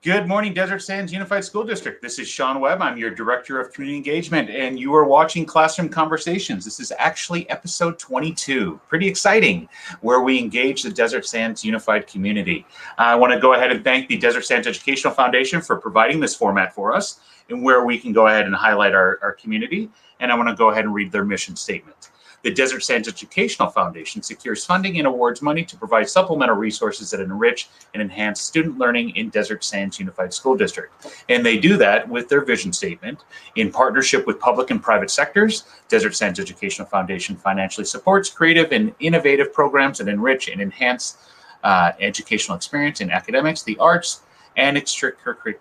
Good morning, Desert Sands Unified School District. This is Sean Webb. I'm your Director of Community Engagement, and you are watching Classroom Conversations. This is actually episode 22. Pretty exciting, where we engage the Desert Sands Unified community. I want to go ahead and thank the Desert Sands Educational Foundation for providing this format for us, and where we can go ahead and highlight our community. And I want to go ahead and read their mission statement. The Desert Sands Educational Foundation secures funding and awards money to provide supplemental resources that enrich and enhance student learning in Desert Sands Unified School District. And they do that with their vision statement. In partnership with public and private sectors, Desert Sands Educational Foundation financially supports creative and innovative programs that enrich and enhance educational experience in academics, the arts, and extracurricular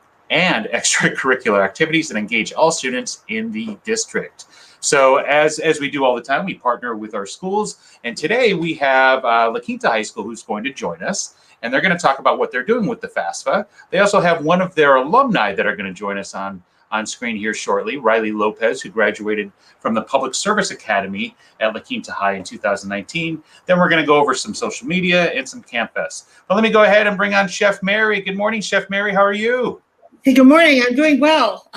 activities that engage all students in the district. So as we do all the time, we partner with our schools. And today we have La Quinta High School who's going to join us. And they're going to talk about what they're doing with the FAFSA. They also have one of their alumni that are going to join us on screen here shortly, Riley Lopez, who graduated from the Public Service Academy at La Quinta High in 2019. Then we're going to go over some social media and some campus. But let me go ahead and bring on Chef Mary. Good morning, Chef Mary. How are you? Hey, good morning. I'm doing well.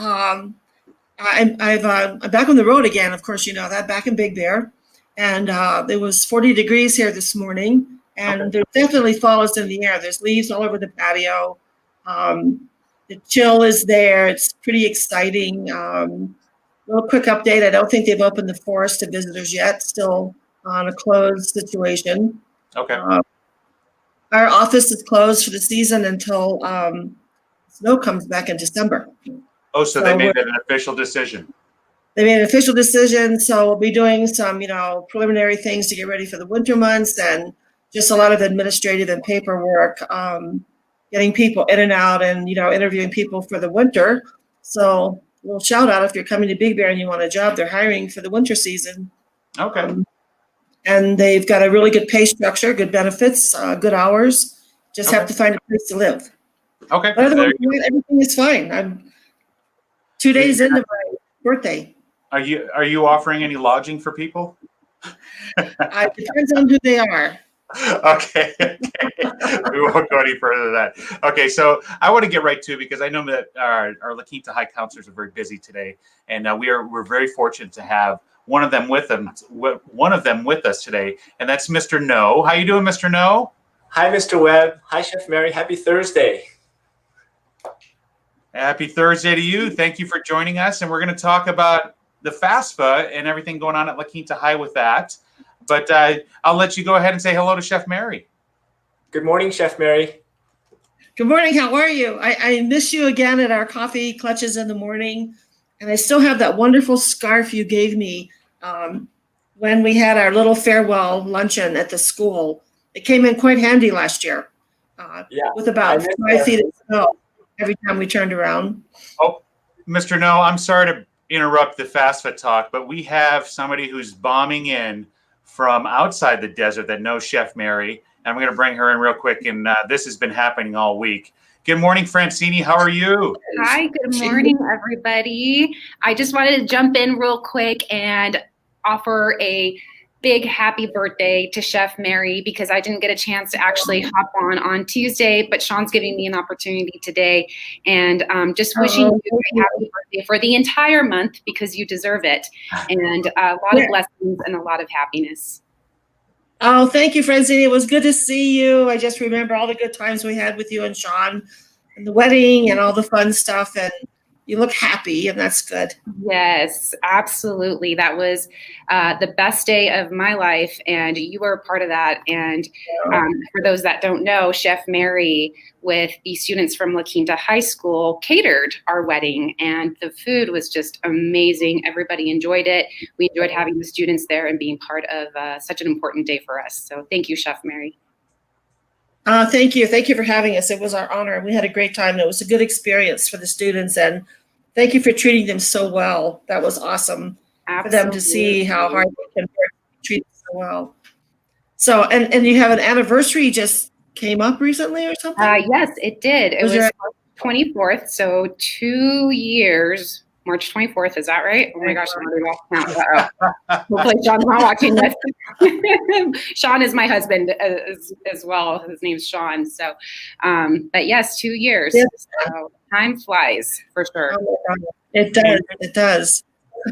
I'm back on the road again. Of course, you know that, back in Big Bear. And it was 40 degrees here this morning. And There definitely fall is in the air. There's leaves all over the patio. The chill is there. It's pretty exciting. Little quick update. I don't think they've opened the forest to visitors yet. Still on a closed situation. Okay. Our office is closed for the season until snow comes back in December. Oh, so they made an official decision. They made an official decision, so we'll be doing some, preliminary things to get ready for the winter months, and just a lot of administrative and paperwork, getting people in and out, and interviewing people for the winter. So a little shout out if you're coming to Big Bear and you want a job. They're hiring for the winter season. Okay. And they've got a really good pay structure, good benefits, good hours. Just have to find a place to live. Okay. But otherwise, everything is fine. I'm 2 days into my birthday. Are you offering any lodging for people? It depends on who they are. Okay. We won't go any further than that. Okay, so I want to get right to it because I know that our La Quinta High counselors are very busy today, and we're very fortunate to have one of them with us today, and that's Mr. No. How you doing, Mr. No? Hi, Mr. Webb. Hi, Chef Mary. Happy Thursday. Happy Thursday to you. Thank you for joining us. And we're going to talk about the FAFSA and everything going on at La Quinta High with that. But I'll let you go ahead and say hello to Chef Mary. Good morning, Chef Mary. Good morning. How are you? I miss you again at our coffee clutches in the morning. And I still have that wonderful scarf you gave me when we had our little farewell luncheon at the school. It came in quite handy last year with about 5 feet of snow every time we turned around. Oh, Mr. No, I'm sorry to interrupt the FAFSA talk, but we have somebody who's bombing in from outside the desert that knows Chef Mary. And I'm going to bring her in real quick. And this has been happening all week. Good morning, Francini. How are you? Hi, good morning, everybody. I just wanted to jump in real quick and offer a big happy birthday to Chef Mary, because I didn't get a chance to actually hop on Tuesday, but Sean's giving me an opportunity today, and just wishing you a happy birthday for the entire month, because you deserve it, and a lot of blessings and a lot of happiness. Oh, thank you, Francine. It was good to see you. I just remember all the good times we had with you and Sean, and the wedding and all the fun stuff, and you look happy, and that's good. Yes, absolutely. That was the best day of my life, and you were a part of that. And for those that don't know, Chef Mary, with the students from La Quinta High School, catered our wedding, and the food was just amazing. Everybody enjoyed it. We enjoyed having the students there and being part of such an important day for us. So thank you, Chef Mary. Thank you. Thank you for having us. It was our honor. We had a great time. It was a good experience for the students, and thank you for treating them so well. That was awesome. Absolutely. For them to see how hard they can treat them so well. So, and you have an anniversary just came up recently or something? Yes, it did. It was 24th, so 2 years March 24th. Is that right? Oh my gosh, I'm already lost count. Hopefully Sean's not watching this. Sean is my husband as well. His name's Sean. So, but yes, 2 years. Yes. So time flies for sure. It does. It does.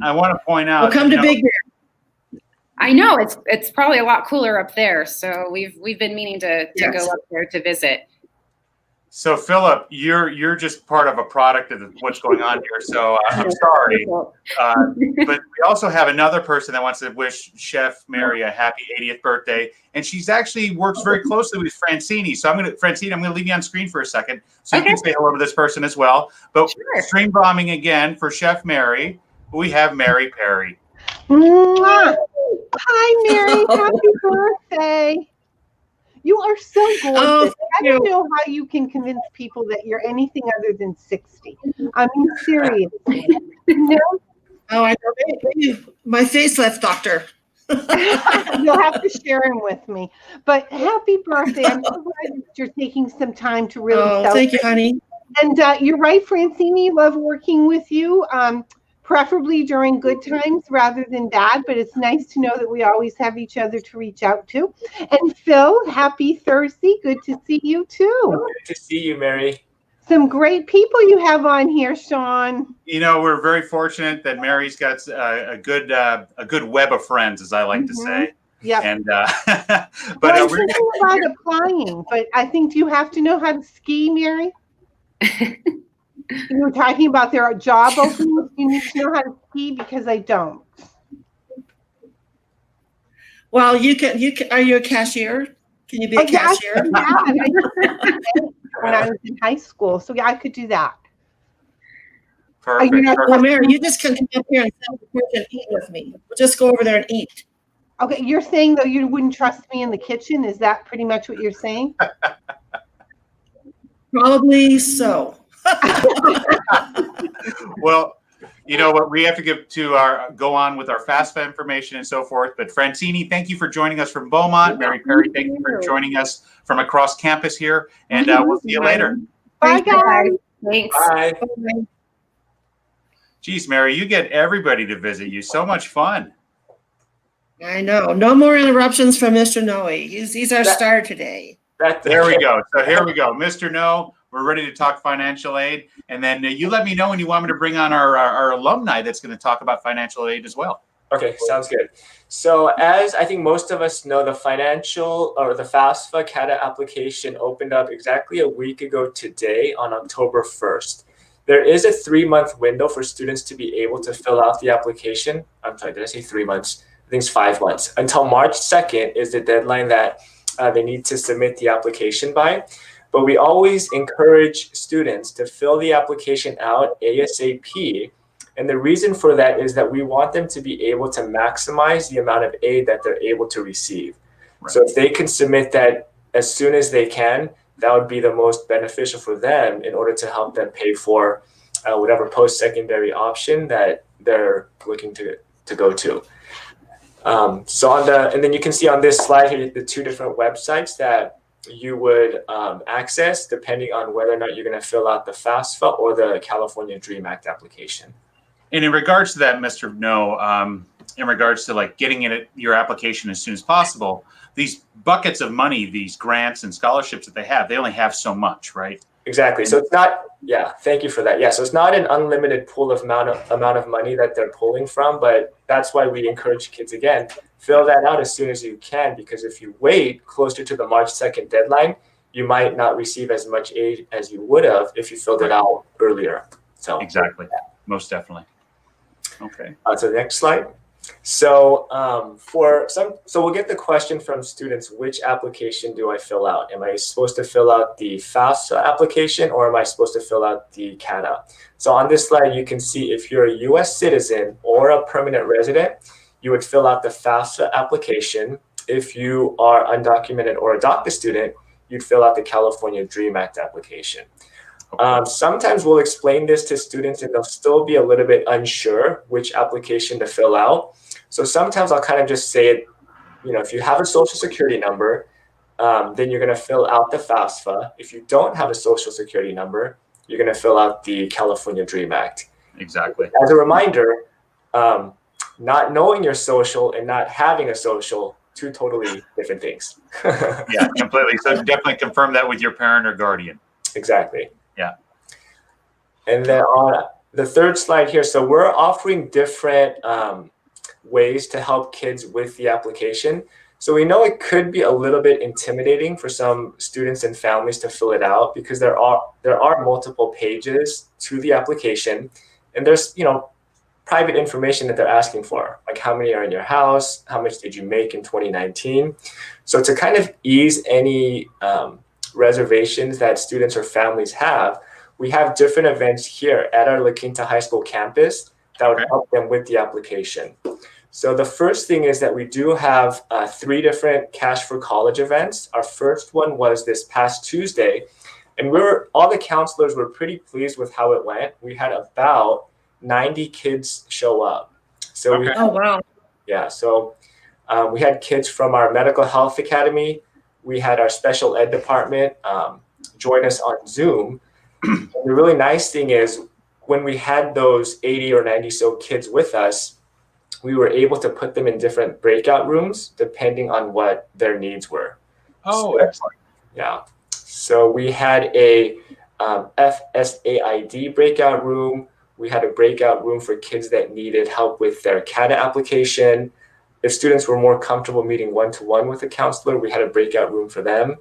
I want to point out. Well, come to Big Bear. I know it's probably a lot cooler up there. So we've been meaning to Yes. go up there to visit. So Philip, you're just part of a product of what's going on here. So I'm sorry, but we also have another person that wants to wish Chef Mary a happy 80th birthday, and she's actually works very closely with Francine. So Francine, I'm going to leave you on screen for a second, so you can say hello to this person as well. But Sure. stream bombing again for Chef Mary. We have Mary Perry. Mwah. Hi, Mary. Happy birthday. You are so gorgeous. Oh, I don't know how you can convince people that you're anything other than 60. I mean, seriously. No, Oh, I know. Maybe my facelift doctor. you'll have to share him with me. But happy birthday. I'm so glad that you're taking some time to really Oh, celebrate. thank you, honey. And you're right, Francine, love working with you. Preferably during good times rather than bad, but it's nice to know that we always have each other to reach out to. And Phil, happy Thursday. Good to see you too. Good to see you, Mary. Some great people you have on here, Sean. You know, we're very fortunate that Mary's got a good web of friends, as I like to say. Yep. And Well, we're I'm thinking about applying, but I think do you have to know how to ski, Mary? You were talking about their job openings. You need to know how to ski because I don't. Well, you can. Are you a cashier? Can you be a Oh, yeah, I cashier? could do that. When I was in high school, so yeah, I could do that. perfect. Are you not- Well, Mary, you just can come up here and sit on the porch and eat with me. We'll just go over there and eat. Okay, you're saying though you wouldn't trust me in the kitchen. Is that pretty much what you're saying? Probably so. Well, you know what? We have to go on with our FAFSA information and so forth. But Francine, thank you for joining us from Beaumont. Mary Perry, thank you for joining us from across campus here. And we'll see you later. Bye, guys. Thanks. Bye. Geez, Mary, you get everybody to visit you. So much fun. I know. No more interruptions from Mr. Noe. He's our star today. There we go. So here we go. Mr. No, we're ready to talk financial aid. And then you let me know when you want me to bring on our alumni that's going to talk about financial aid as well. Okay, sounds good. So as I think most of us know, the FAFSA CATA application opened up exactly a week ago today on October 1st. There is a 3-month window for students to be able to fill out the application. I'm sorry, did I say 3 months? I think it's 5 months. Until March 2nd is the deadline that they need to submit the application by. But we always encourage students to fill the application out ASAP. And the reason for that is that we want them to be able to maximize the amount of aid that they're able to receive. Right. So if they can submit that as soon as they can, that would be the most beneficial for them in order to help them pay for whatever post-secondary option that they're looking to go to. And then you can see on this slide here the 2 different websites that you would access depending on whether or not you're going to fill out the FAFSA or the California DREAM Act application. And in regards to that, Mr. No, in regards to like getting your application as soon as possible, these buckets of money, these grants and scholarships that they only have so much, right? Exactly. So it's not, thank you for that. Yeah, so it's not an unlimited pool of amount of money that they're pulling from, but that's why we encourage kids, again, fill that out as soon as you can, because if you wait closer to the March 2nd deadline, you might not receive as much aid as you would have if you filled it out earlier. So Exactly. Most definitely. Okay. To the next slide. So we'll get the question from students, which application do I fill out? Am I supposed to fill out the FAFSA application or am I supposed to fill out the CATA? So on this slide, you can see if you're a US citizen or a permanent resident, you would fill out the FAFSA application. If you are undocumented or a DACA student, you'd fill out the California DREAM Act application. Sometimes we'll explain this to students and they'll still be a little bit unsure which application to fill out. So sometimes I'll kind of just say it, if you have a social security number, then you're going to fill out the FAFSA. If you don't have a social security number, you're going to fill out the California DREAM Act. Exactly. As a reminder, not knowing your social and not having a social, two totally different things. Yeah, completely. So definitely confirm that with your parent or guardian. Exactly. Yeah. And then on the third slide here, so we're offering different ways to help kids with the application. So we know it could be a little bit intimidating for some students and families to fill it out because there are multiple pages to the application, and there's private information that they're asking for, like how many are in your house, how much did you make in 2019. So to kind of ease any reservations that students or families have, we have different events here at our La Quinta High School campus that would help them with the application. So the first thing is that we do have 3 different Cash for College events. Our first one was this past Tuesday, and all the counselors were pretty pleased with how it went. We had about 90 kids show up. So Oh, wow. Yeah, so we had kids from our Medical Health Academy. We had our special ed department join us on Zoom. And the really nice thing is when we had those 80 or 90 so kids with us, we were able to put them in different breakout rooms depending on what their needs were. Oh, excellent. Yeah. So we had a FSAID breakout room. We had a breakout room for kids that needed help with their CADA application. If students were more comfortable meeting one-to-one with a counselor, we had a breakout room for them.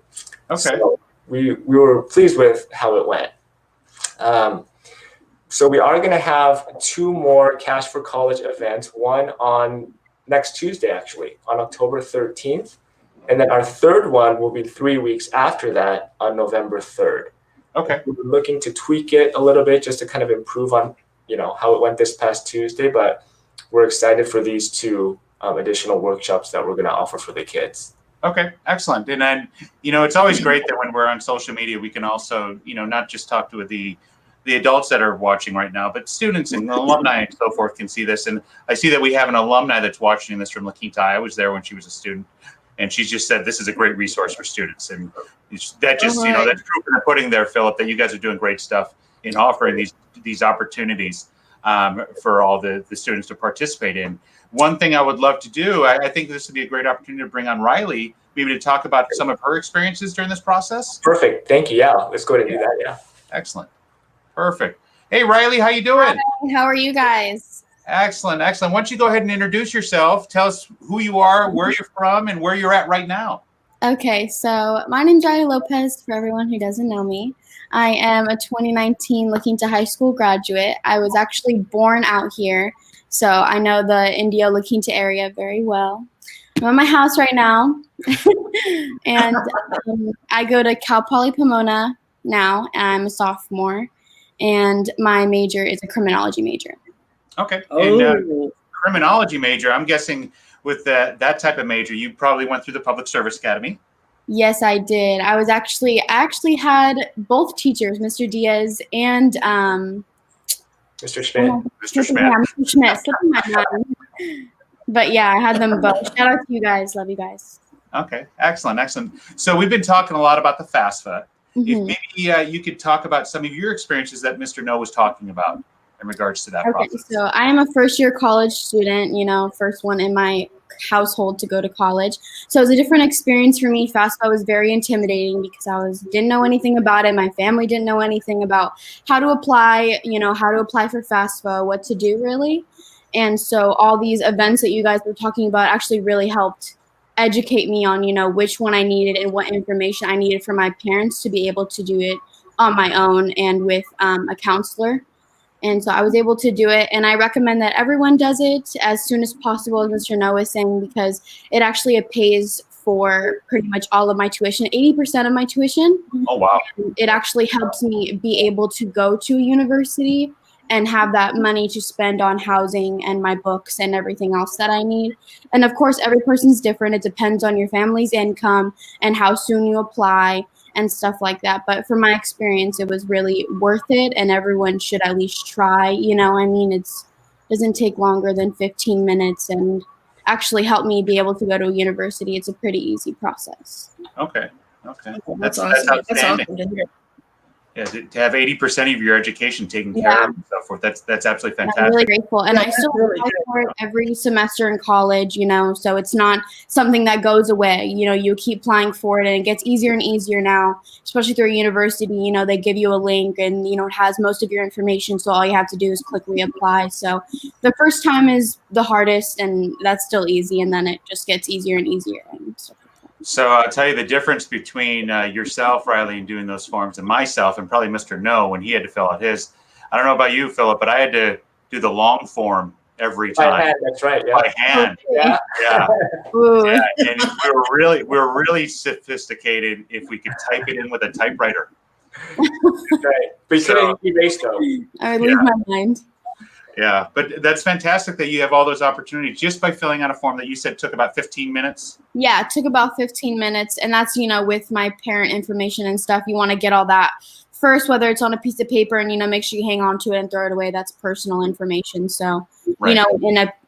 Okay. So we were pleased with how it went. So we are going to have 2 more Cash for College events, one on next Tuesday, actually, on October 13th. And then our third one will be 3 weeks after that on November 3rd. Okay. We're looking to tweak it a little bit just to kind of improve on, how it went this past Tuesday, but we're excited for these 2 additional workshops that we're going to offer for the kids. Okay, excellent. And then, it's always great that when we're on social media, we can also, not just talk to the adults that are watching right now, but students and alumni and so forth can see this. And I see that we have an alumni that's watching this from La Quinta. I was there when she was a student, and she just said this is a great resource for students. And that just, that's proof in the pudding there, Philip, that you guys are doing great stuff in offering these opportunities for all the students to participate in. One thing I would love to do, I think this would be a great opportunity to bring on Riley, maybe to talk about some of her experiences during this process. Perfect. Thank you. Yeah, let's go ahead and do that. Yeah. Excellent. Perfect. Hey, Riley, how you doing? Hi, how are you guys? Excellent, excellent. Why don't you go ahead and introduce yourself? Tell us who you are, where you're from, and where you're at right now. Okay, so my name's Riley Lopez, for everyone who doesn't know me. I am a 2019 La Quinta High School graduate. I was actually born out here, so I know the Indio La Quinta area very well. I'm at my house right now, and I go to Cal Poly Pomona now, and I'm a sophomore, and my major is a criminology major. Okay. And criminology major, I'm guessing with that type of major, you probably went through the Public Service Academy. Yes, I did. I actually had both teachers, Mr. Diaz and Mr. Schmidt. Mr. Schmidt. Yeah, Mr. Schmidt. Slipping my mind. But yeah, I had them both. Shout out to you guys. Love you guys. Okay, excellent, excellent. So we've been talking a lot about the FAFSA. Mm-hmm. If maybe you could talk about some of your experiences that Mr. No was talking about in regards to that process. So I am a first-year college student, first one in my household to go to college. So it was a different experience for me. FAFSA was very intimidating because I didn't know anything about it. My family didn't know anything about how to apply, how to apply for FAFSA, what to do really. And so all these events that you guys were talking about actually really helped educate me on, which one I needed and what information I needed for my parents to be able to do it on my own and with a counselor. And so I was able to do it. And I recommend that everyone does it as soon as possible, as Mr. No was saying, because it actually pays for pretty much all of my tuition, 80% of my tuition. Oh, wow. It actually helps me be able to go to a university and have that money to spend on housing and my books and everything else that I need. And of course, every person's different. It depends on your family's income and how soon you apply and stuff like that. But from my experience, it was really worth it, and everyone should at least try. It doesn't take longer than 15 minutes and actually helped me be able to go to a university. It's a pretty easy process. Okay. That's awesome. That's awesome to hear. Yeah, to have 80% of your education taken care Yeah. of and so forth. That's absolutely I'm fantastic. really grateful. And Yeah, I still that's really apply good. for it every semester in college, so it's not something that goes away. You keep applying for it and it gets easier and easier now, especially through a university. They give you a link and, it has most of your information. So all you have to do is click reapply. So the first time is the hardest and that's still easy. And then it just gets easier and easier. And stuff. So I'll tell you the difference between yourself, Riley, in doing those forms and myself, and probably Mr. No when he had to fill out his. I don't know about you, Philip, but I had to do the long form every time. By hand, that's right. Yeah. By hand. Yeah. Yeah. Ooh. Yeah. And we were really sophisticated if we could type it in with a typewriter. Right. But you couldn't erase though. I would lose my mind. Yeah, but that's fantastic that you have all those opportunities just by filling out a form that you said took about 15 minutes. Yeah, it took about 15 minutes. And that's, with my parent information and stuff, you want to get all that first, whether it's on a piece of paper and, make sure you hang on to it and throw it away. That's personal information. So, Right.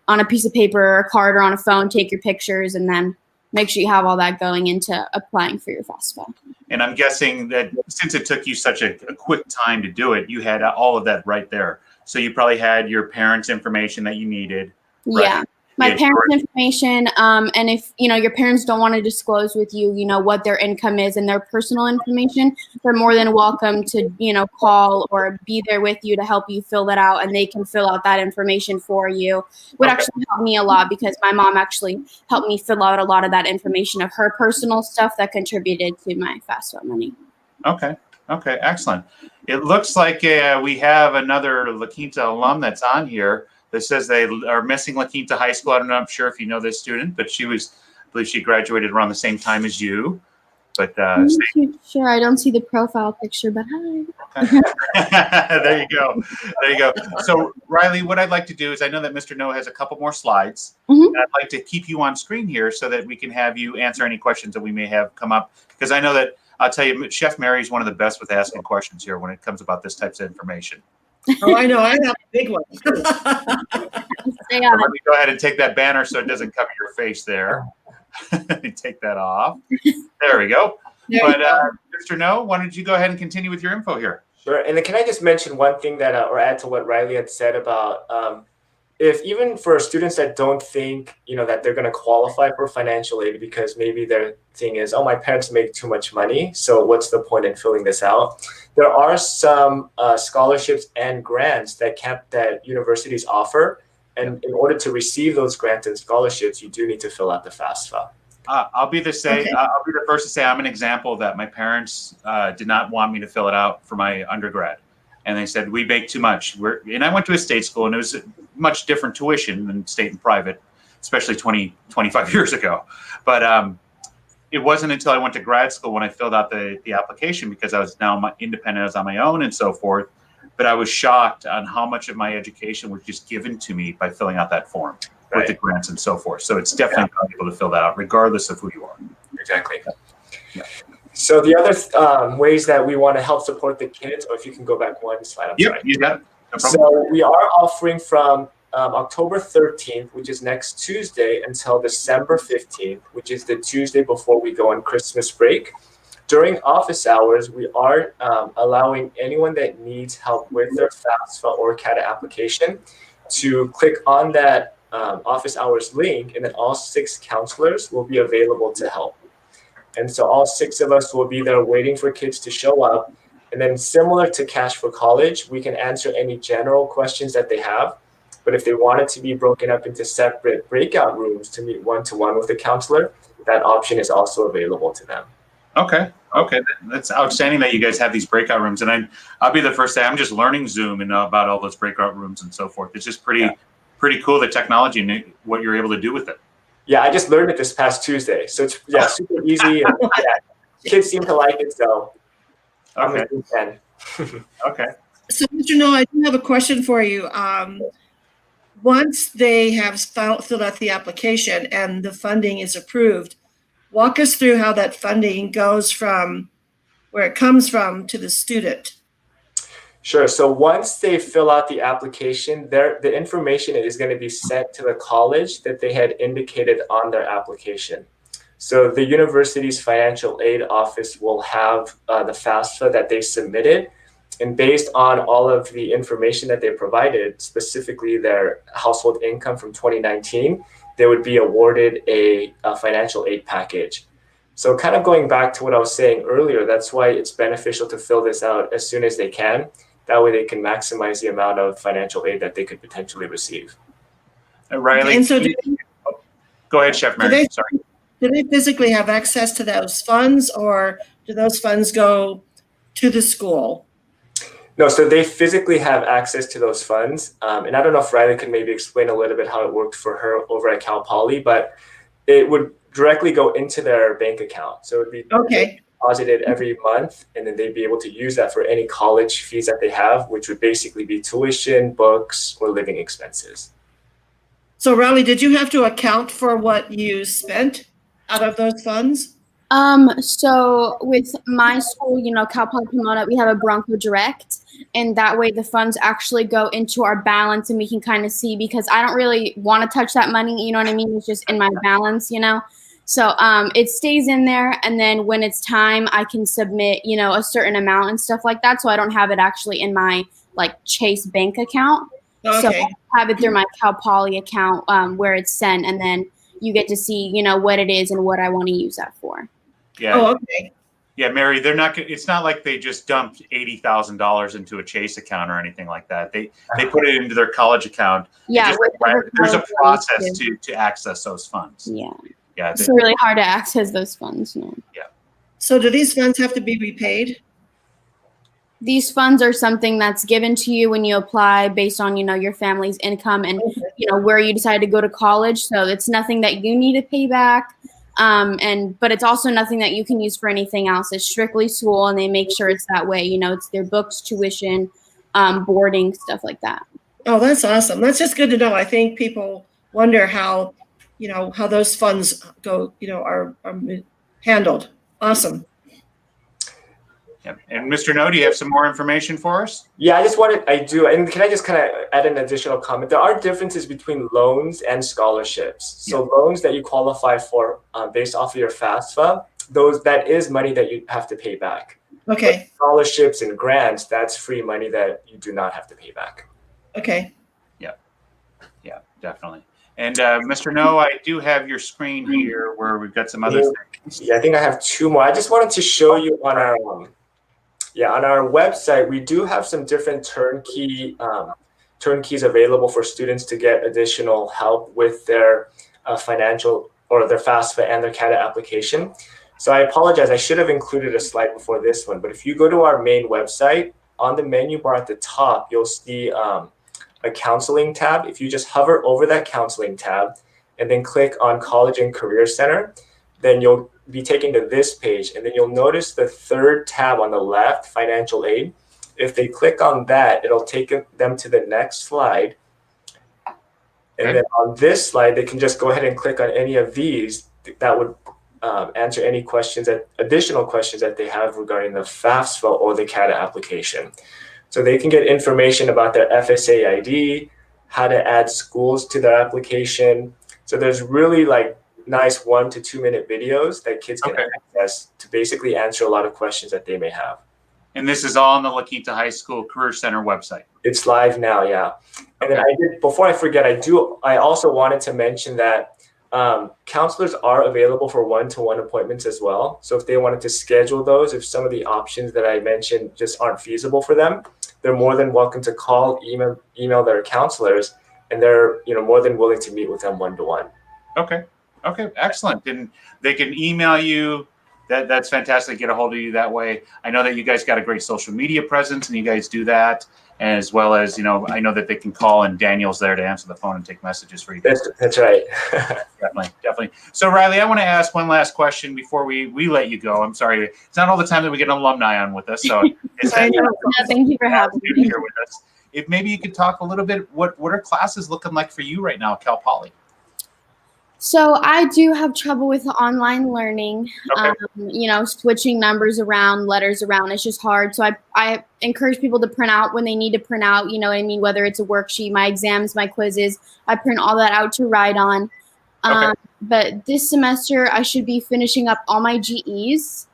on a piece of paper or a card or on a phone, take your pictures and then make sure you have all that going into applying for your FAFSA. And I'm guessing that since it took you such a quick time to do it, you had all of that right there. So you probably had your parents' information that you needed. Right? Yeah. My parents' information, and if, your parents don't want to disclose with you, what their income is and their personal information, they're more than welcome to, call or be there with you to help you fill that out, and they can fill out that information for you. Would actually help me a lot because my mom actually helped me fill out a lot of that information of her personal stuff that contributed to my FAFSA money. Okay, excellent. It looks like we have another La Quinta alum that's on here that says they are missing La Quinta High School. I'm not sure if you know this student, but I believe she graduated around the same time as you. But Sure, I don't see the profile picture, but hi. Okay. There you go. So Riley, what I'd like to do is I know that Mr. No has a couple more slides. Mhm. And I'd like to keep you on screen here so that we can have you answer any questions that we may have come up. Because I know that I'll tell you, Chef Mary is one of the best with asking questions here when it comes about this types of information. Oh, I know. I have a big one. Stay So on. let me go ahead and take that banner so it doesn't cover your face there. Take that off. There we go. There But you go. Mr. No, why don't you go ahead and continue with your info here? Sure. And then can I just mention one thing that, or add to what Riley had said about if even for students that don't think, that they're going to qualify for financial aid because maybe their thing is, oh, my parents make too much money, so what's the point in filling this out? There are some scholarships and grants that universities offer. And in order to receive those grants and scholarships, you do need to fill out the FAFSA. I'll be the first to say I'm an example of that. My parents did not want me to fill it out for my undergrad. And they said, we make too much. And I went to a state school, and it was much different tuition than state and private, especially 25 years ago. But it wasn't until I went to grad school when I filled out the application, because I was now independent, I was on my own and so forth. But I was shocked on how much of my education was just given to me by filling out that form with the grants and so forth. So it's definitely valuable to fill that out, regardless of who you are. Exactly. Yeah. So the other ways that we want to help support the kids, or if you can go back one slide, I'm sorry. You got it. No problem. So we are offering from October 13th, which is next Tuesday, until December 15th, which is the Tuesday before we go on Christmas break. During office hours, we are allowing anyone that needs help with their FAFSA or CATA application to click on that office hours link, and then all 6 counselors will be available to help. And so all 6 of us will be there waiting for kids to show up. And then similar to Cash for College, we can answer any general questions that they have. But if they want it to be broken up into separate breakout rooms to meet one-to-one with a counselor, that option is also available to them. Okay. That's outstanding that you guys have these breakout rooms. And I'll be the first to say I'm just learning Zoom and about all those breakout rooms and so forth. It's just pretty cool, the technology and what you're able to do with it. Yeah, I just learned it this past Tuesday. So it's super easy. And, kids seem to like it. So I'm a big fan. Okay. So, Mr. No, I do have a question for you. Once they have filled out the application and the funding is approved, walk us through how that funding goes from where it comes from to the student. Sure. So once they fill out the application, the information is going to be sent to the college that they had indicated on their application. So the university's financial aid office will have the FAFSA that they submitted, And based on all of the information that they provided, specifically their household income from 2019, they would be awarded a financial aid package. So kind of going back to what I was saying earlier, that's why it's beneficial to fill this out as soon as they can. That way they can maximize the amount of financial aid that they could potentially receive. Riley, And so go ahead, Chef Mary. Sorry. do they physically have access to those funds, or do those funds go to the school? No, so they physically have access to those funds. And I don't know if Riley could maybe explain a little bit how it worked for her over at Cal Poly, but it would directly go into their bank account. So it would be deposited every month, and then they'd be able to use that for any college fees that they have, which would basically be tuition, books, or living expenses. So Riley, did you have to account for what you spent out of those funds? So with my school, Cal Poly Pomona, we have a Bronco Direct, and that way the funds actually go into our balance, and we can kind of see, because I don't really want to touch that money, you know what I mean? It's just in my balance, So it stays in there, and then when it's time, I can submit, a certain amount and stuff like that. So I don't have it actually in my Chase bank account. Okay. So I have it through my Cal Poly account where it's sent, and then you get to see, what it is and what I want to use that for. Yeah. Oh, okay. Yeah, Mary, they're not. It's not like they just dumped $80,000 into a Chase account or anything like that. They put it into their college account. Yeah, there's a process to access those funds. Yeah. Yeah, it's really hard to access those funds. No. Yeah. So do these funds have to be repaid? These funds are something that's given to you when you apply based on, your family's income and, where you decide to go to college. So it's nothing that you need to pay back. But it's also nothing that you can use for anything else. It's strictly school, and they make sure it's that way. It's their books, tuition, boarding, stuff like that. Oh, that's awesome. That's just good to know. I think people wonder how, how those funds go, are handled. Awesome. Yep. And Mr. No, do you have some more information for us? Yeah, I do. And can I just kind of add an additional comment? There are differences between loans and scholarships. So loans that you qualify for based off of your FAFSA, that is money that you have to pay back. Okay. But scholarships and grants, that's free money that you do not have to pay back. Okay. Yeah, definitely. And Mr. No, I do have your screen here where we've got some other things. Yeah, I think I have two more. I just wanted to show you on our website, we do have some different turnkeys available for students to get additional help with their financial or their FAFSA and their CADA application. So I apologize, I should have included a slide before this one, but if you go to our main website, on the menu bar at the top, you'll see a counseling tab. If you just hover over that counseling tab and then click on College and Career Center, then you'll be taken to this page, and then you'll notice the third tab on the left, financial aid. If they click on that, it'll take them to the next slide. And then on this slide, they can just go ahead and click on any of these that would answer any additional questions that they have regarding the FAFSA or the CADA application. So they can get information about their FSA ID, how to add schools to their application. So there's really nice 1 to 2 minute videos that kids can access to basically answer a lot of questions that they may have. And this is all on the La Quinta High School Career Center website. It's live now, yeah. And then before I forget, I also wanted to mention that counselors are available for one-to-one appointments as well. So if they wanted to schedule those, if some of the options that I mentioned just aren't feasible for them, they're more than welcome to call, email their counselors, and they're more than willing to meet with them one-to-one. Okay, excellent. And they can email you. That's fantastic. Get a hold of you that way. I know that you guys got a great social media presence, and you guys do that, as well as I know that they can call, and Daniel's there to answer the phone and take messages for you guys. That's right. Definitely. So Riley, I want to ask one last question before we let you go. I'm sorry, it's not all the time that we get an alumni on with us, so it's thank you for having me here with us. If maybe you could talk a little bit, what are classes looking like for you right now at Cal Poly? So I do have trouble with online learning, switching numbers around, letters around. It's just hard. So I encourage people to print out when they need to print out, whether it's a worksheet, my exams, my quizzes, I print all that out to write on. But this semester I should be finishing up all my GEs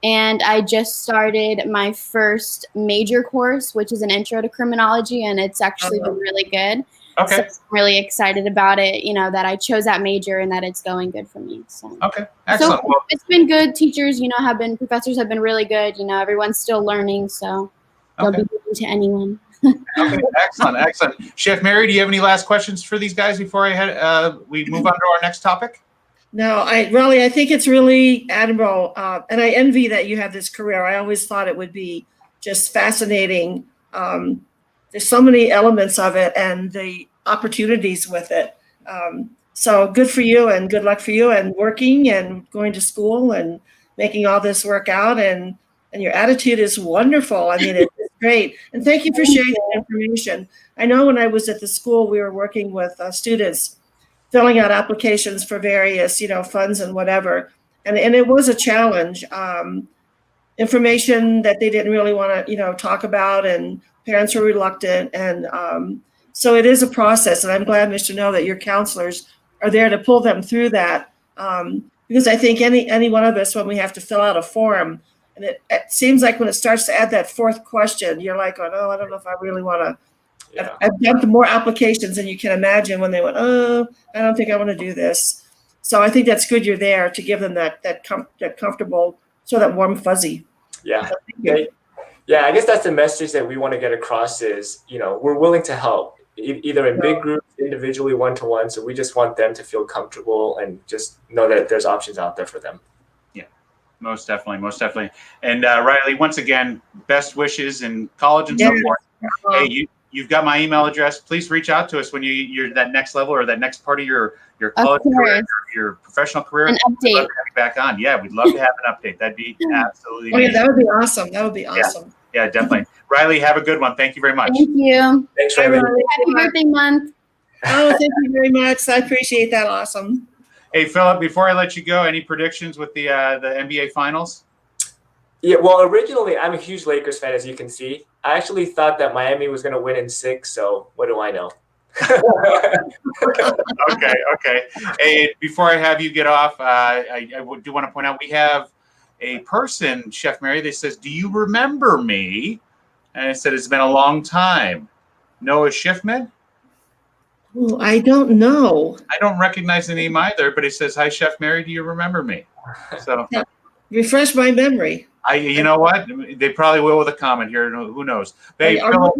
And I just started my first major course, which is an intro to criminology, and it's actually been really good. Okay. So I'm really excited about it, that I chose that major and that it's going good for me. So. Okay, excellent. So it's been good. Teachers, professors have been really good. Everyone's still learning, so they'll be good to anyone. Okay, excellent. Chef Mary, do you have any last questions for these guys before we move on to our next topic? No, I think it's really admirable, and I envy that you have this career. I always thought it would be just fascinating. There's so many elements of it and the opportunities with it. So good for you and good luck for you and working and going to school and making all this work out. And your attitude is wonderful. I mean, it's great. And thank you for sharing that information. I know when I was at the school, we were working with students filling out applications for various, funds and whatever. And it was a challenge. Information that they didn't really want to, talk about, and parents were reluctant. And so it is a process. And I'm glad, Mr. Know, that your counselors are there to pull them through that. Because I think any one of us, when we have to fill out a form, and it seems like when it starts to add that fourth question, you're like, oh, no, I don't know if I really want to. Yeah. I've done more applications than you can imagine when they went, oh, I don't think I want to do this. So I think that's good you're there to give them that comfortable, so that warm fuzzy. Yeah. So yeah, I guess that's the message that we want to get across is, we're willing to help, either in big groups, individually, one-to-one. So we just want them to feel comfortable and just know that there's options out there for them. Yeah, most definitely. And Riley, once again, best wishes in college and so forth. Hey, you've got my email address. Please reach out to us when you're that next level or that next part of your college career, your professional career. An update. We'd love to have you back on. Yeah, we'd love to have an update. That'd be absolutely amazing. That would be awesome. That would be awesome. Yeah, definitely. Riley, have a good one. Thank you very much. Thank you. Thanks, Riley. Happy birthday month. Oh, thank you very much. I appreciate that. Awesome. Hey, Philip, before I let you go, any predictions with the NBA Finals? Yeah, well, originally, I'm a huge Lakers fan, as you can see. I actually thought that Miami was going to win in 6, so what do I know? Okay. Hey, before I have you get off, I do want to point out we have a person, Chef Mary, that says, do you remember me? And I said, it's been a long time. Noah Schiffman? Oh, I don't know. I don't recognize the name either, but he says, hi, Chef Mary, do you remember me? So refresh my memory. You know what? They probably will with a comment here. Who knows? Hey, Philip,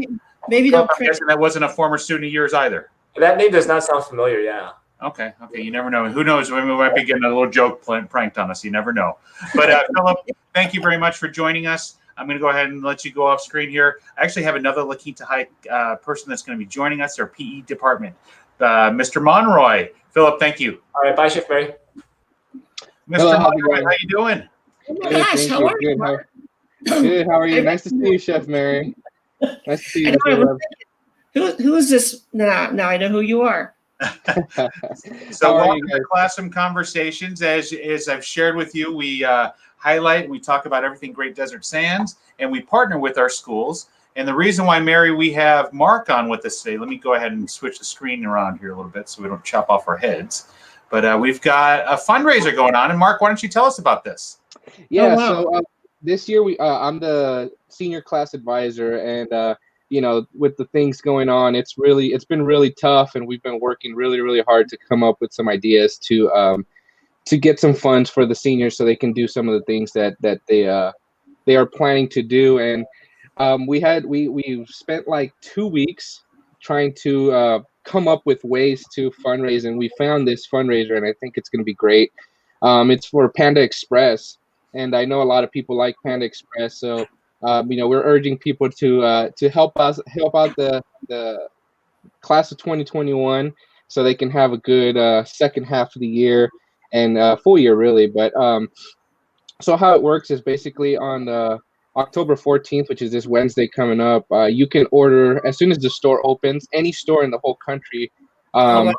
maybe don't. I'm guessing that wasn't a former student of yours either. That name does not sound familiar. Yeah. Okay. You never know. Who knows? We might be getting a little joke pranked on us. You never know. But Philip, thank you very much for joining us. I'm going to go ahead and let you go off screen here. I actually have another La Quinta High person that's going to be joining us, our PE department, Mr. Monroy. Philip, thank you. All right. Bye, Chef Mary. Mr. Monroy, how you doing? Oh my gosh, how are you? Good. How are you? Nice to see you, Chef Mary. Nice to see you. Who is this? Now I know who you are. So welcome to Classroom Conversations. As I've shared with you, we highlight and we talk about everything Great Desert Sands, and we partner with our schools. And the reason why, Mary, we have Mark on with us today, let me go ahead and switch the screen around here a little bit so we don't chop off our heads. But we've got a fundraiser going on. And Mark, why don't you tell us about this? Yeah, so this year I'm the senior class advisor, and with the things going on, it's been really tough, and we've been working really hard to come up with some ideas to get some funds for the seniors so they can do some of the things that they are planning to do. And we spent like 2 weeks trying to come up with ways to fundraise, and we found this fundraiser, and I think it's going to be great. It's for Panda Express. And I know a lot of people like Panda Express, so we're urging people to help out the class of 2021, so they can have a good second half of the year and full year really. But so how it works is basically on October 14th, which is this Wednesday coming up. You can order as soon as the store opens. Any store in the whole country. Okay.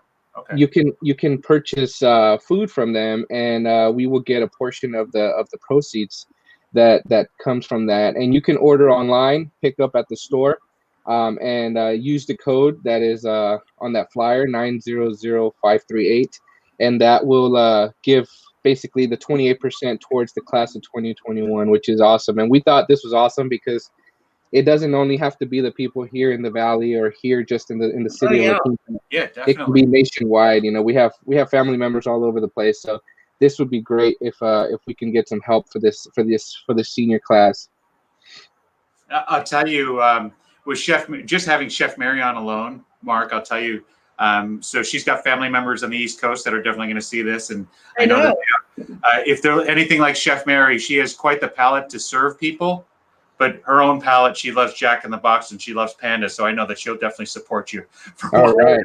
You can purchase food from them, and we will get a portion of the proceeds that comes from that. And you can order online, pick up at the store, and use the code that is on that flyer 900538, and that will give basically the 28% towards the class of 2021, which is awesome. And we thought this was awesome because it doesn't only have to be the people here in the Valley or here just in the city of La Quinta. Yeah, It can definitely. be nationwide. You know, we have family members all over the place. So this would be great if we can get some help for the senior class. I'll tell you, with just having Chef Mary on alone, Mark, I'll tell you. So she's got family members on the East Coast that are definitely going to see this, and I know that if they're anything like Chef Mary, she has quite the palate to serve people. But her own palate, she loves Jack in the Box and she loves Panda, so I know that she'll definitely support you. All right.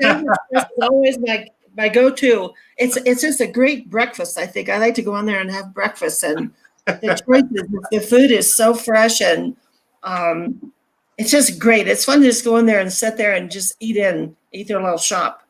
That's always my go-to. It's just a great breakfast. I think I like to go on there and have breakfast, and the choices, the food is so fresh, and it's just great. It's fun to just go in there and sit there and just eat their little shop.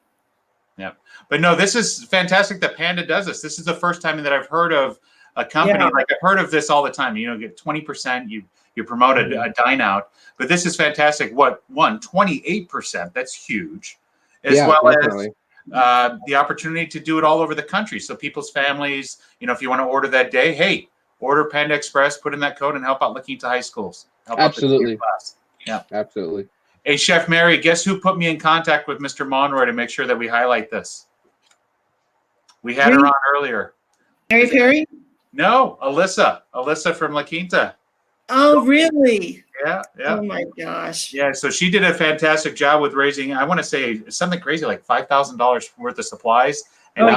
Yeah, but no, this is fantastic that Panda does this. This is the first time that I've heard of a company, like I've heard of this all the time. You know, get 20%, you promote a dine out, but this is fantastic. 28%? That's huge, as definitely. as the opportunity to do it all over the country. So people's families, you know, if you want to order that day, hey, order Panda Express, put in that code, and help out La Quinta High Schools. Absolutely. Class. Yeah, absolutely. Hey, Chef Mary, guess who put me in contact with Mr. Monroy to make sure that we highlight this? We had her on earlier. Mary Perry? No, Alyssa from La Quinta. Oh, really? Yeah. Oh my gosh. Yeah, so she did a fantastic job with raising, I want to say something crazy like $5,000 worth of supplies. And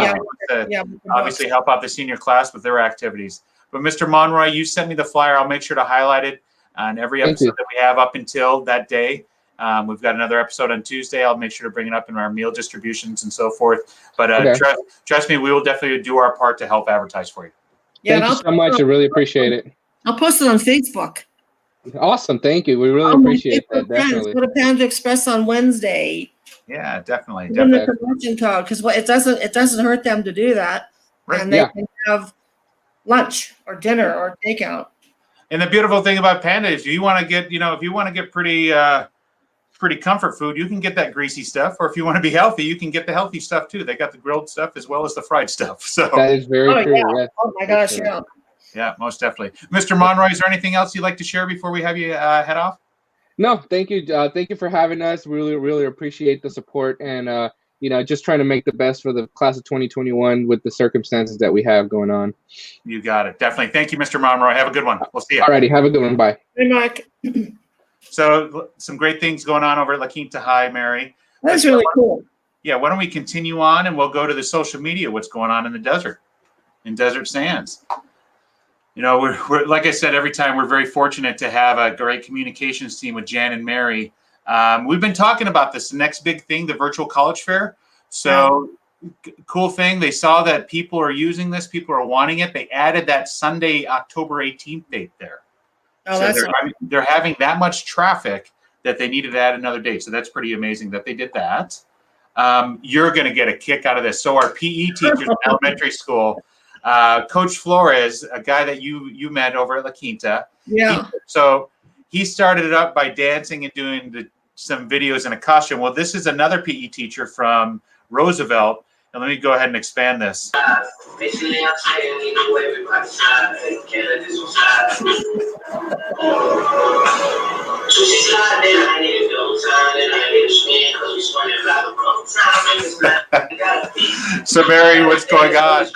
obviously help out the senior class with their activities. But Mr. Monroy, you sent me the flyer. I'll make sure to highlight it on every episode that we have up until that day. We've got another episode on Tuesday. I'll make sure to bring it up in our meal distributions and so forth. But trust me, we will definitely do our part to help advertise for you. Yeah, thank you so much. I really appreciate it. I'll post it on Facebook. Awesome. Thank you. We really appreciate that. Definitely. Go to Panda Express on Wednesday. Yeah, definitely. Put in the promotion code, because it doesn't hurt them to do that. Right. And they can have lunch or dinner or takeout. And the beautiful thing about Panda is if you want to get pretty comfort food, you can get that greasy stuff. Or if you want to be healthy, you can get the healthy stuff too. They got the grilled stuff as well as the fried stuff. So that is very true. Yeah. Oh my gosh, yeah. Yeah, most definitely. Mr. Monroy, is there anything else you'd like to share before we have you head off? No, thank you. Thank you for having us. Really, really appreciate the support and just trying to make the best for the class of 2021 with the circumstances that we have going on. You got it. Definitely. Thank you, Mr. Monroy. Have a good one. We'll see you. All righty. Have a good one. Bye. Good luck. So some great things going on over at La Quinta High, Mary. That's really cool. Yeah, why don't we continue on and we'll go to the social media, what's going on in the desert, in Desert Sands. You know, we're like I said, every time we're very fortunate to have a great communications team with Jan and Mary. We've been talking about this, the next big thing, the virtual college fair. So cool thing. They saw that people are using this. People are wanting it. They added that Sunday, October 18th date there. Oh, so they're having that much traffic that they needed to add another date. So that's pretty amazing that they did that. You're going to get a kick out of this. So our PE teachers in elementary school, Coach Flores, a guy that you met over at La Quinta. Yeah. He started it up by dancing and doing some videos in a costume. Well, this is another PE teacher from Roosevelt. And let me go ahead and expand this. So, Mary, what's going on?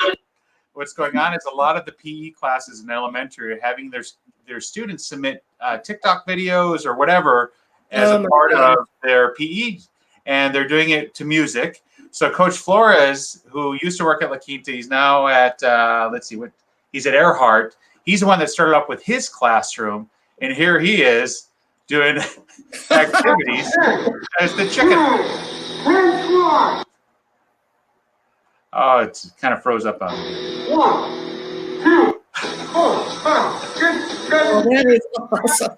What's going on is a lot of the PE classes in elementary are having their students submit TikTok videos or whatever as a part of their PE, and they're doing it to music. So Coach Flores, who used to work at La Quinta, he's now at he's at Earhart. He's the one that started up with his classroom, and here he is doing activities as the chicken. Oh, it's kind of froze up on me. 1, 2, 3, 4, 5, 6, 7. Oh, that is awesome.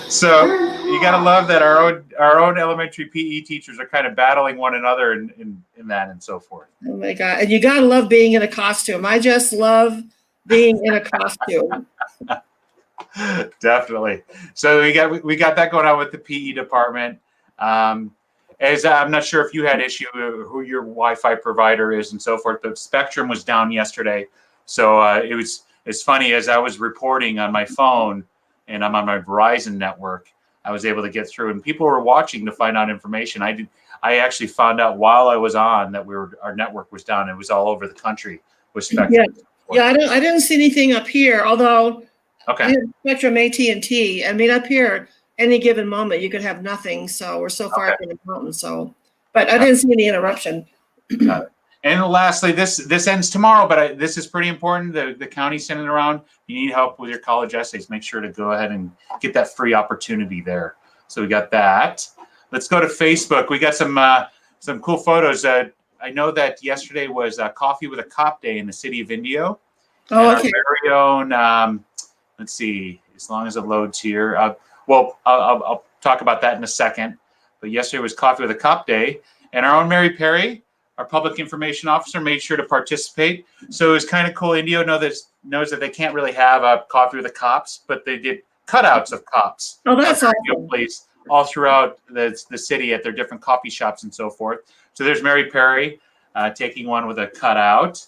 So you got to love that our own elementary PE teachers are kind of battling one another in that and so forth. Oh my God! And you got to love being in a costume. I just love being in a costume. Definitely. So we got that going on with the PE department. as I'm not sure if you had issue who your Wi-Fi provider is and so forth, but Spectrum was down yesterday. So it's funny, as I was reporting on my phone and I'm on my Verizon network, I was able to get through, and people were watching to find out information. I actually found out while I was on that our network was down. It was all over the country with Spectrum. Yeah, I didn't see anything up here, although Okay. I have Spectrum AT&T. I mean, up here, any given moment, you could have nothing. So we're so far up in the mountains. So, but I didn't see any interruption. Got it. And lastly, this ends tomorrow, but this is pretty important. The county's sending it around. You need help with your college essays, make sure to go ahead and get that free opportunity there. So we got that. Let's go to Facebook. We got some cool photos. I know that yesterday was Coffee with a Cop Day in the city of Indio. Oh, okay. Our very own, let's see, as long as it loads here. Well, I'll talk about that in a second. But yesterday was Coffee with a Cop Day, and our own Mary Perry, our public information officer, made sure to participate. So it was kind of cool. Indio knows that they can't really have a coffee with the cops, but they did cutouts of cops. Oh, that's awesome. Place all throughout the city at their different coffee shops and so forth. So there's Mary Perry taking one with a cutout.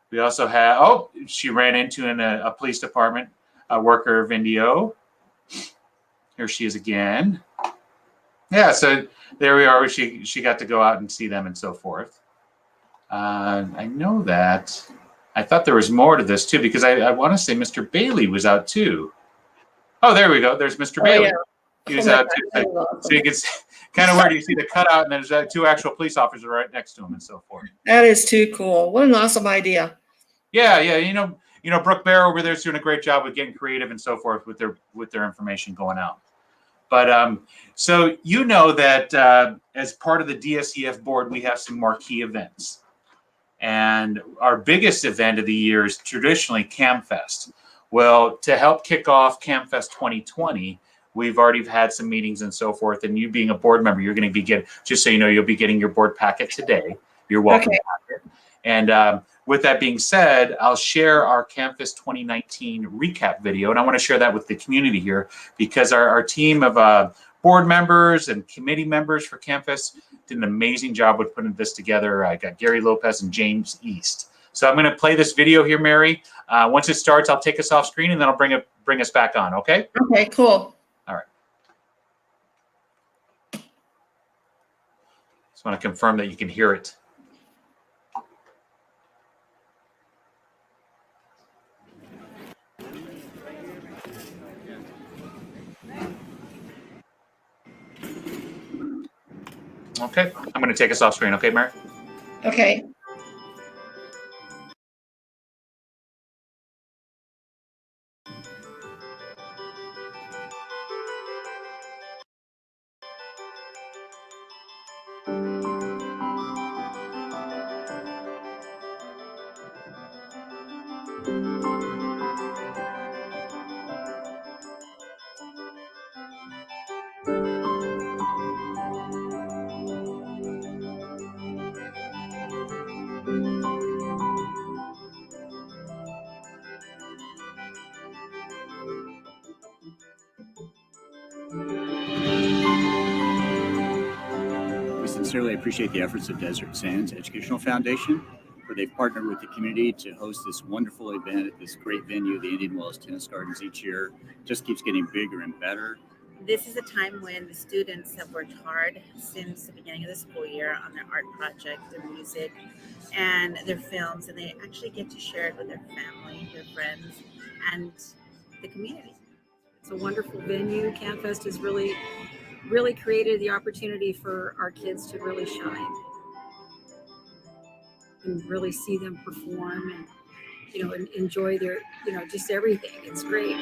We also have, she ran into a police department worker of Indio. Here she is again. Yeah, so there we are. She got to go out and see them and so forth. I know that. I thought there was more to this too, because I want to say Mr. Bailey was out too. Oh, there we go. There's Mr. Bailey. Yeah. He was out too. So you can kind of where you see the cutout, and there's two actual police officers right next to him and so forth. That is too cool. What an awesome idea. Yeah. You know, Brooke Bear over there is doing a great job with getting creative and so forth with their information going out. But so you know that as part of the DSEF board, we have some marquee events. And our biggest event of the year is traditionally CAMFest. Well, to help kick off CAMFest 2020, we've already had some meetings and so forth. And you being a board member, you're going to be just so you know, you'll be getting your board packet today. Your welcome packet. And with that being said, I'll share our CAMFest 2019 recap video. And I want to share that with the community here, because our team of board members and committee members for CAMFest did an amazing job with putting this together. I got Gary Lopez and James East. So I'm going to play this video here, Mary. Once it starts, I'll take us off screen, and then I'll bring us back on, okay? Okay, cool. All right. Just want to confirm that you can hear it. Okay, I'm going to take us off screen. Okay, Mary? Okay. We sincerely appreciate the efforts of Desert Sands Educational Foundation, where they've partnered with the community to host this wonderful event at this great venue, the Indian Wells Tennis Gardens, each year. Just keeps getting bigger and better. This is a time when the students have worked hard since the beginning of the school year on their art project, their music, and their films, and they actually get to share it with their family, their friends, and the community. It's a wonderful venue. CAMFest has really created the opportunity for our kids to really shine and really see them perform and, and enjoy their, just everything. It's great.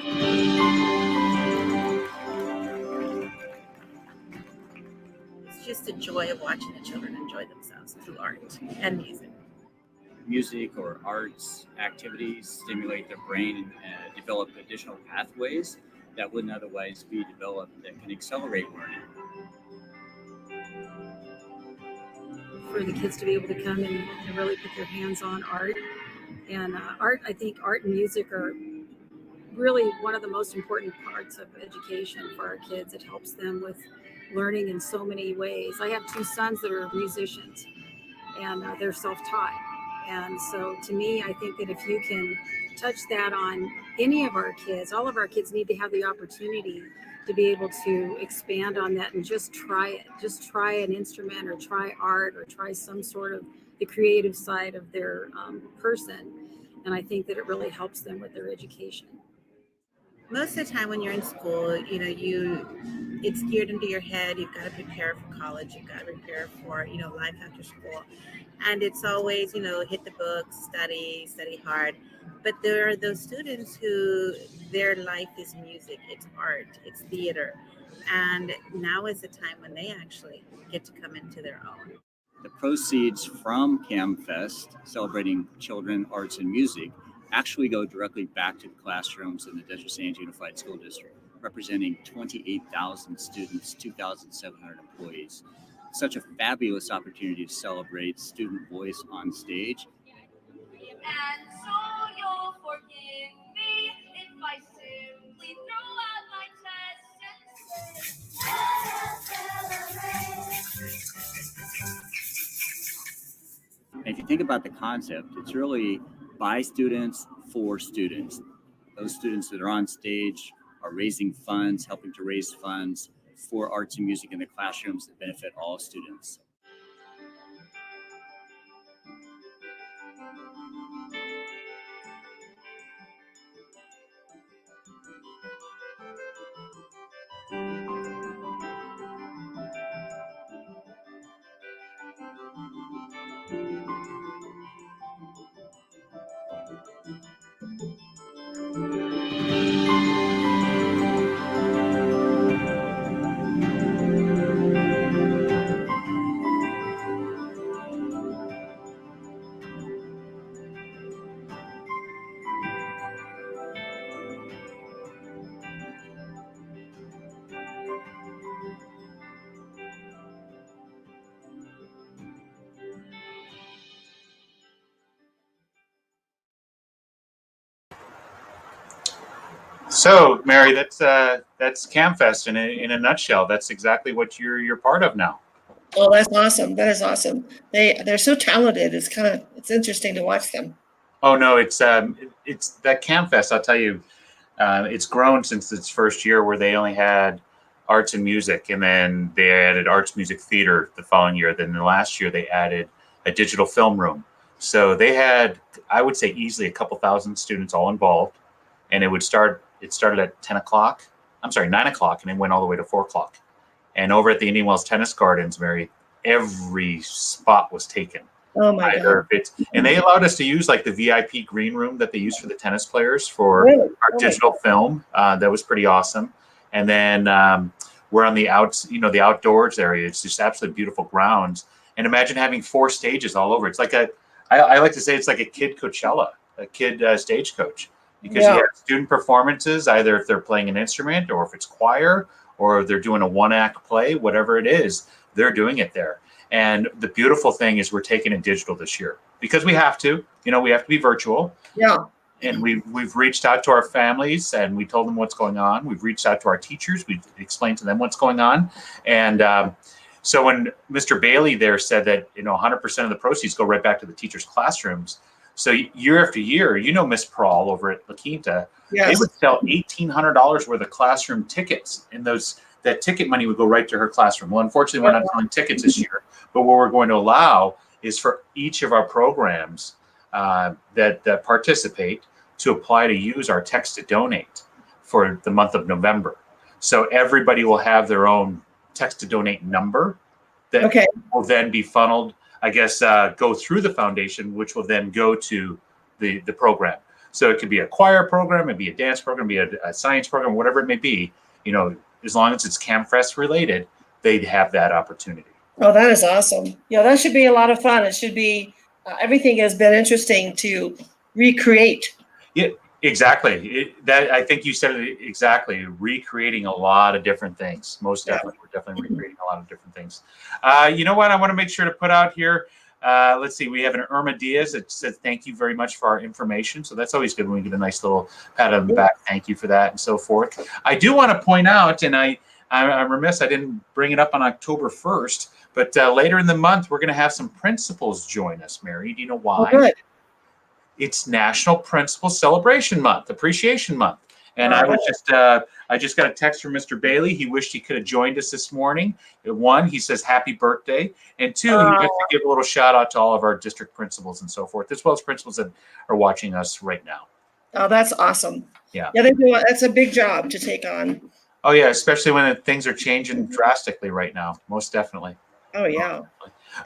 It's just a joy of watching the children enjoy themselves through art and music. Music or arts activities stimulate their brain and develop additional pathways that wouldn't otherwise be developed that can accelerate learning. For the kids to be able to come and really put their hands on art. And I think art and music are really one of the most important parts of education for our kids. It helps them with learning in so many ways. I have two sons that are musicians, and they're self-taught. And so to me, I think that if you can touch that on any of our kids, all of our kids need to have the opportunity to be able to expand on that and just try it. Just try an instrument or try art or try some sort of the creative side of their person. And I think that it really helps them with their education. Most of the time when you're in school, it's geared into your head. You've got to prepare for college. You've got to prepare for, life after school. And it's always, hit the books, study hard. But there are those students who their life is music, it's art, it's theater. And now is the time when they actually get to come into their own. The proceeds from CamFest, celebrating children, arts, and music, actually go directly back to the classrooms in the Desert Sands Unified School District, representing 28,000 students, 2,700 employees. Such a fabulous opportunity to celebrate student voice on stage. And so you'll forgive me if I simply throw out my chest and And if you think about the concept, it's really by students for students. Those students that are on stage are raising funds, helping to raise funds for arts and music in the classrooms that benefit all students. So, Mary, that's CamFest in a nutshell. That's exactly what you're part of now. Oh, that's awesome. That is awesome. They're so talented. It's interesting to watch them. Oh no, it's that CamFest. I'll tell you, it's grown since its first year, where they only had arts and music, and then they added arts, music, theater the following year. Then the last year they added a digital film room. So they had, I would say, easily a couple thousand students all involved, and it started at 9 o'clock, and it went all the way to 4 o'clock. And over at the Indian Wells Tennis Gardens, Mary, every spot was taken. Oh my God. And they allowed us to use like the VIP green room that they use for the tennis players for Really? our digital film. That was pretty awesome. And then we're on the the outdoors area. It's just absolutely beautiful grounds. And imagine having 4 stages all over. It's like I like to say it's like a kid Coachella, a kid stagecoach, because you have student performances, either if they're playing an instrument or if it's choir or if they're doing a 1-act play, whatever it is, they're doing it there. And the beautiful thing is we're taking it digital this year because we have to. We have to be virtual. Yeah. And we've reached out to our families and we told them what's going on. We've reached out to our teachers. We've explained to them what's going on. And so when Mr. Bailey there said that 100% of the proceeds go right back to the teachers' classrooms. So year after year, Miss Prawl over at La Quinta, they would sell $1,800 worth of classroom tickets, and that ticket money would go right to her classroom. Well, unfortunately, we're not selling tickets this year, but what we're going to allow is for each of our programs that participate to apply to use our text to donate for the month of November. So everybody will have their own text to donate number that will then be funneled, I guess, go through the foundation, which will then go to the program. So it could be a choir program, it'd be a dance program, it'd be a science program, whatever it may be. As long as it's CamFest related, they'd have that opportunity. Oh, that is awesome. That should be a lot of fun. It should be, everything has been interesting to recreate. Yeah, exactly. I think you said it exactly. Recreating a lot of different things. Most definitely. We're definitely recreating a lot of different things. You know what? I want to make sure to put out here. Let's see. We have an Irma Diaz that says thank you very much for our information. So that's always good when we get a nice little pat on the back. Thank you for that and so forth. I do want to point out, and I I'm remiss I didn't bring it up on October 1st, but later in the month, we're going to have some principals join us, Mary. Do you know why? Oh, good. It's National Principal Celebration Month, Appreciation Month. And I just got a text from Mr. Bailey. He wished he could have joined us this morning. One, he says happy birthday. And two, he wants to give a little shout out to all of our district principals and so forth, as well as principals that are watching us right now. Oh, that's awesome. Yeah. Yeah, that's a big job to take on. Oh, yeah, especially when things are changing drastically right now, most definitely. Oh, yeah.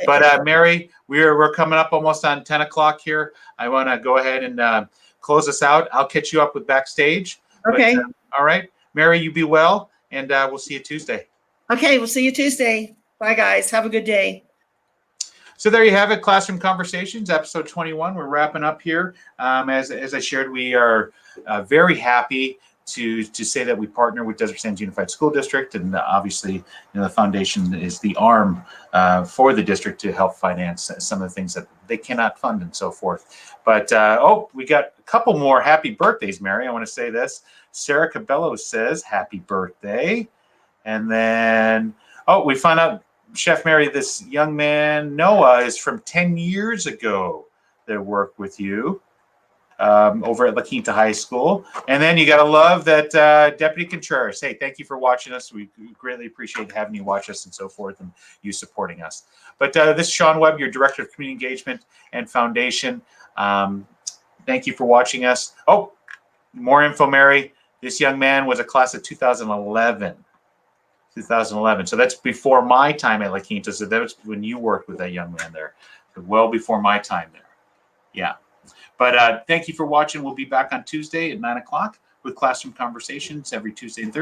But Mary, we're coming up almost on 10 o'clock here. I want to go ahead and close us out. I'll catch you up with backstage. Okay. But, all right. Mary, you be well, and we'll see you Tuesday. Okay, we'll see you Tuesday. Bye, guys. Have a good day. So there you have it, Classroom Conversations, episode 21. We're wrapping up here. As I shared, we are very happy to say that we partner with Desert Sands Unified School District, and obviously, the foundation is the arm for the district to help finance some of the things that they cannot fund and so forth. But we got a couple more happy birthdays, Mary. I want to say this. Sarah Cabello says happy birthday, and then we found out, Chef Mary, this young man Noah is from 10 years ago that worked with you. Over at La Quinta High School. And then you got to love that Deputy Contreras. Hey, thank you for watching us. We greatly appreciate having you watch us and so forth, and you supporting us. But this is Sean Webb, your Director of Community Engagement and Foundation. Thank you for watching us. Oh, more info, Mary. This young man was a class of 2011. 2011. So that's before my time at La Quinta. So that was when you worked with that young man there. Well before my time there. Yeah. But thank you for watching. We'll be back on Tuesday at 9 o'clock with Classroom Conversations every Tuesday and Thursday.